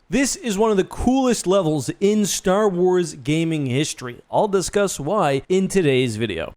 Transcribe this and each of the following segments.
This is one of the coolest levels in Star Wars gaming history. I'll discuss why in today's video.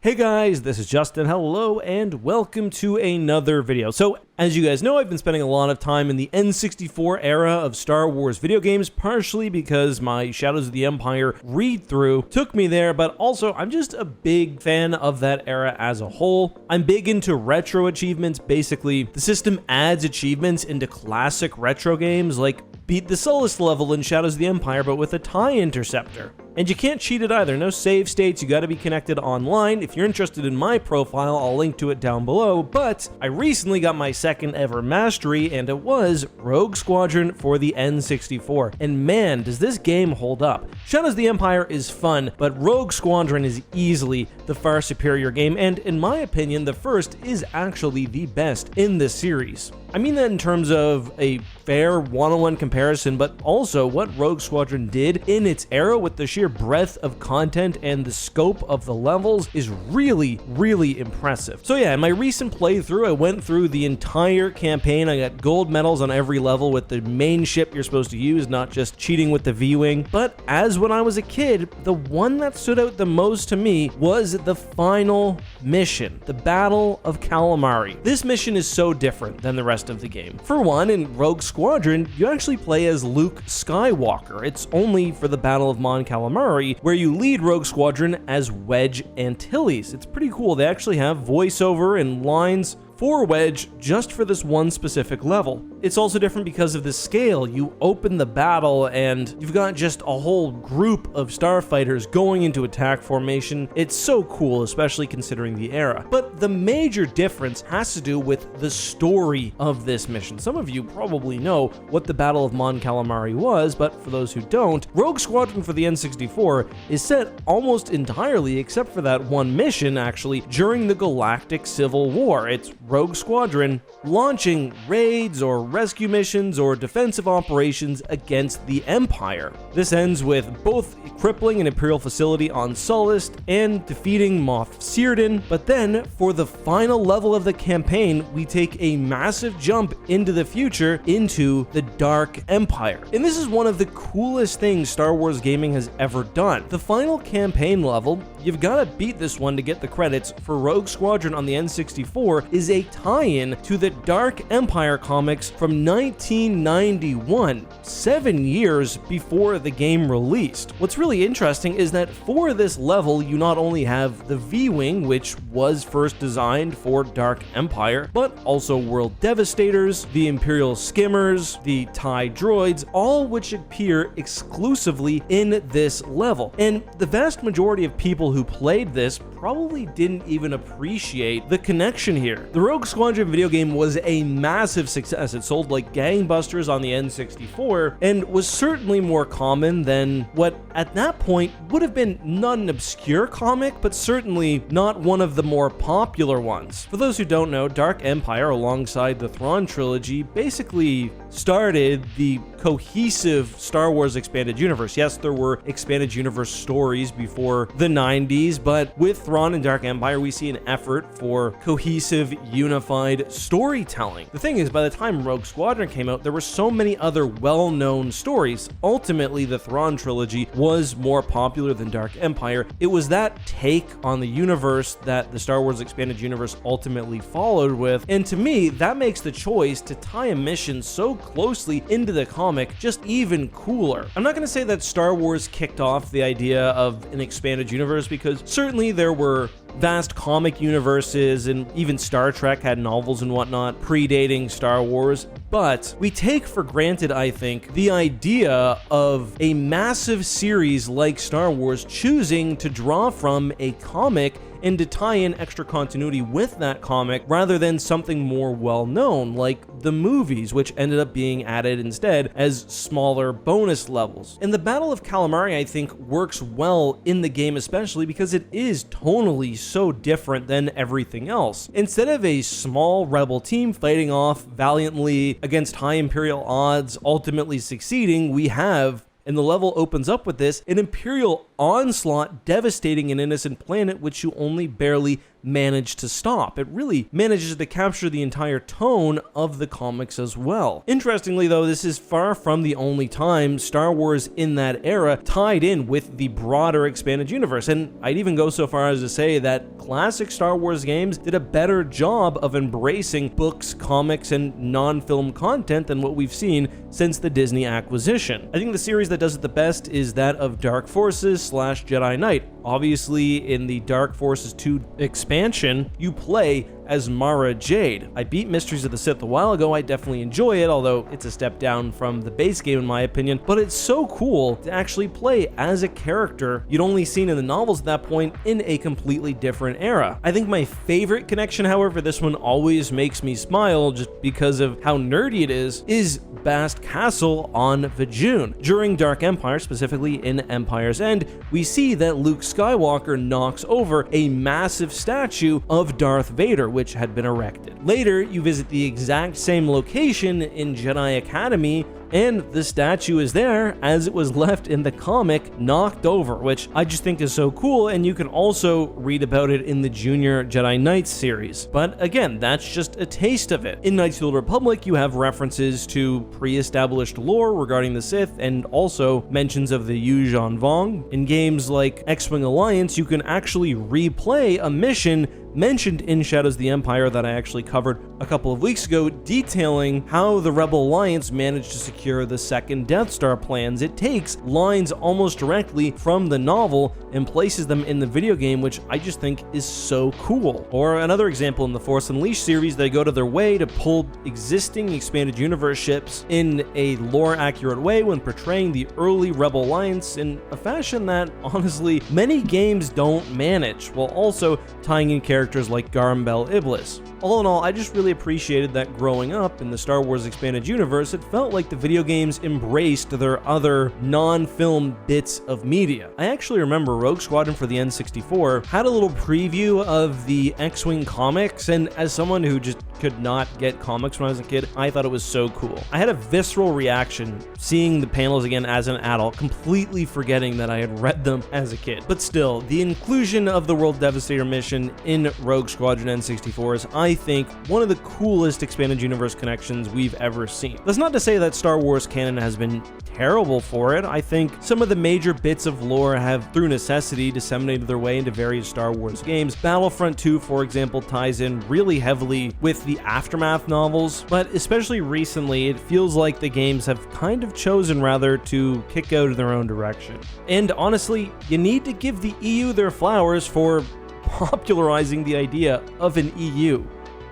Hey guys, this is Justin. Hello and welcome to another video. So, as you guys know, I've been spending a lot of time in the N64 era of Star Wars video games, partially because my Shadows of the Empire read-through took me there, but also I'm just a big fan of that era as a whole. I'm big into retro achievements. Basically, the system adds achievements into classic retro games like beat the Sullust level in Shadows of the Empire, but with a TIE interceptor. And you can't cheat it either. No save states. You got to be connected online. If you're interested in my profile, I'll link to it down below. But I recently got my second ever mastery, and it was Rogue Squadron for the N64. And man, does this game hold up. Shadows of the Empire is fun, but Rogue Squadron is easily the far superior game, and in my opinion, the first is actually the best in this series. I mean that in terms of a fair one-on-one comparison, but also what Rogue Squadron did in its era with the sheer breadth of content and the scope of the levels is really, really impressive. So yeah, in my recent playthrough, I went through the entire campaign. I got gold medals on every level with the main ship you're supposed to use, not just cheating with the V-Wing. But as when I was a kid, the one that stood out the most to me was the final mission, the Battle of Calamari. This mission is so different than the rest of the game. For one, in Rogue Squadron, you actually play as Luke Skywalker. It's only for the Battle of Mon Calamari where you lead Rogue Squadron as Wedge Antilles. It's pretty cool. They actually have voiceover and lines for Wedge just for this one specific level. It's also different because of the scale. You open the battle and you've got just a whole group of starfighters going into attack formation. It's so cool, especially considering the era. But the major difference has to do with the story of this mission. Some of you probably know what the Battle of Mon Calamari was, but for those who don't, Rogue Squadron for the N64 is set almost entirely, except for that one mission actually, during the Galactic Civil War. It's Rogue Squadron launching raids or rescue missions or defensive operations against the Empire. This ends with both crippling an Imperial facility on Sullust and defeating Moff Searden, but then for the final level of the campaign, we take a massive jump into the future, into the Dark Empire. And this is one of the coolest things Star Wars gaming has ever done. The final campaign level, you've got to beat this one to get the credits, for Rogue Squadron on the N64 is a tie-in to the Dark Empire comics from 1991, 7 years before the game released. What's really interesting is that for this level, you not only have the V-Wing, which was first designed for Dark Empire, but also World Devastators, the Imperial Skimmers, the TIE droids, all which appear exclusively in this level. And the vast majority of people who played this probably didn't even appreciate the connection here. The Rogue Squadron video game was a massive success. It sold like gangbusters on the N64 and was certainly more common than what at that point would have been not an obscure comic, but certainly not one of the more popular ones. For those who don't know, Dark Empire alongside the Thrawn trilogy basically started the cohesive Star Wars expanded universe. Yes, there were expanded universe stories before the 90s, but with Thrawn and Dark Empire, we see an effort for cohesive, unified storytelling. The thing is, by the time Rogue Squadron came out, there were so many other well-known stories. Ultimately, the Thrawn trilogy was more popular than Dark Empire. It was that take on the universe that the Star Wars expanded universe ultimately followed with, and to me, that makes the choice to tie a mission so closely into the comic just even cooler. I'm not going to say that Star Wars kicked off the idea of an expanded universe, because certainly there were vast comic universes, and even Star Trek had novels and whatnot predating Star Wars, but we take for granted, I think, the idea of a massive series like Star Wars choosing to draw from a comic and to tie in extra continuity with that comic rather than something more well-known like the movies, which ended up being added instead as smaller bonus levels. And the Battle of Calamari, I think, works well in the game, especially because it is tonally so different than everything else. Instead of a small rebel team fighting off valiantly against high Imperial odds, ultimately succeeding, we have, and the level opens up with this, an Imperial onslaught devastating an innocent planet which you only barely manage to stop. It really manages to capture the entire tone of the comics as well. Interestingly though, this is far from the only time Star Wars in that era tied in with the broader expanded universe, and I'd even go so far as to say that classic Star Wars games did a better job of embracing books, comics, and non-film content than what we've seen since the Disney acquisition. I think the series that does it the best is that of Dark Forces / Jedi Knight. Obviously, in the Dark Forces 2 expansion, you play as Mara Jade. I beat Mysteries of the Sith a while ago. I definitely enjoy it, although it's a step down from the base game in my opinion, but it's so cool to actually play as a character you'd only seen in the novels at that point in a completely different era. I think my favorite connection, however, this one always makes me smile just because of how nerdy it is Bast Castle on Vajun. During Dark Empire, specifically in Empire's End, we see that Luke Skywalker knocks over a massive statue of Darth Vader, which had been erected. Later, you visit the exact same location in Jedi Academy, and the statue is there as it was left in the comic, knocked over, which I just think is so cool, and you can also read about it in the Junior Jedi Knights series. But again, that's just a taste of it. In Knights of the Old Republic, you have references to pre-established lore regarding the Sith, and also mentions of the Yuuzhan Vong. In games like X-Wing Alliance, you can actually replay a mission mentioned in Shadows of the Empire that I actually covered a couple of weeks ago, detailing how the Rebel Alliance managed to secure the second Death Star plans. It takes lines almost directly from the novel and places them in the video game, which I just think is so cool. Or another example, in the Force Unleashed series, they go to their way to pull existing expanded universe ships in a lore-accurate way when portraying the early Rebel Alliance in a fashion that, honestly, many games don't manage, while also tying in characters like Garm Bel Iblis. All in all, I just really appreciated that growing up in the Star Wars expanded universe, it felt like the video games embraced their other non-film bits of media. I actually remember Rogue Squadron for the N64 had a little preview of the X-Wing comics, and as someone who just could not get comics when I was a kid, I thought it was so cool. I had a visceral reaction seeing the panels again as an adult, completely forgetting that I had read them as a kid. But still, the inclusion of the World Devastator mission in Rogue Squadron N64 is, I think, one of the coolest expanded universe connections we've ever seen. That's not to say that Star Wars canon has been terrible for it. I think some of the major bits of lore have, through necessity, disseminated their way into various Star Wars games. Battlefront 2, for example, ties in really heavily with the Aftermath novels, but especially recently, it feels like the games have kind of chosen rather to kick out in their own direction. And honestly, you need to give the EU their flowers for popularizing the idea of an EU.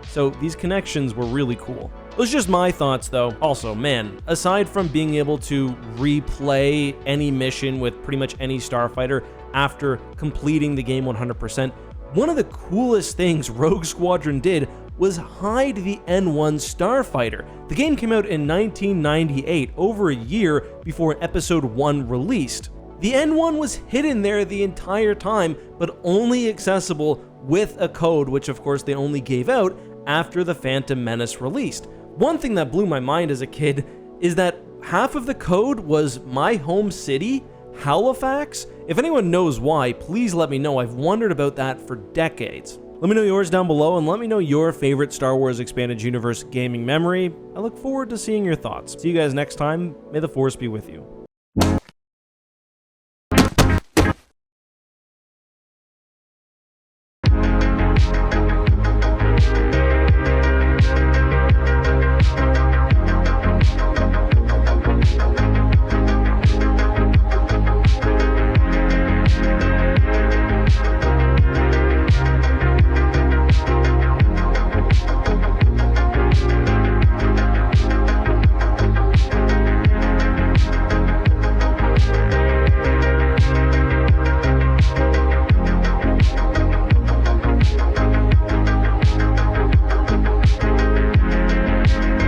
So these connections were really cool. Those are just my thoughts though. Also, man, aside from being able to replay any mission with pretty much any starfighter after completing the game 100%, one of the coolest things Rogue Squadron did was hide the N1 starfighter. The game came out in 1998, over a year before Episode 1 released. The N1 was hidden there the entire time, but only accessible with a code, which of course they only gave out after the Phantom Menace released. One thing that blew my mind as a kid is that half of the code was my home city, Halifax. If anyone knows why, please let me know. I've wondered about that for decades. Let me know yours down below, and let me know your favorite Star Wars Expanded Universe gaming memory. I look forward to seeing your thoughts. See you guys next time. May the Force be with you.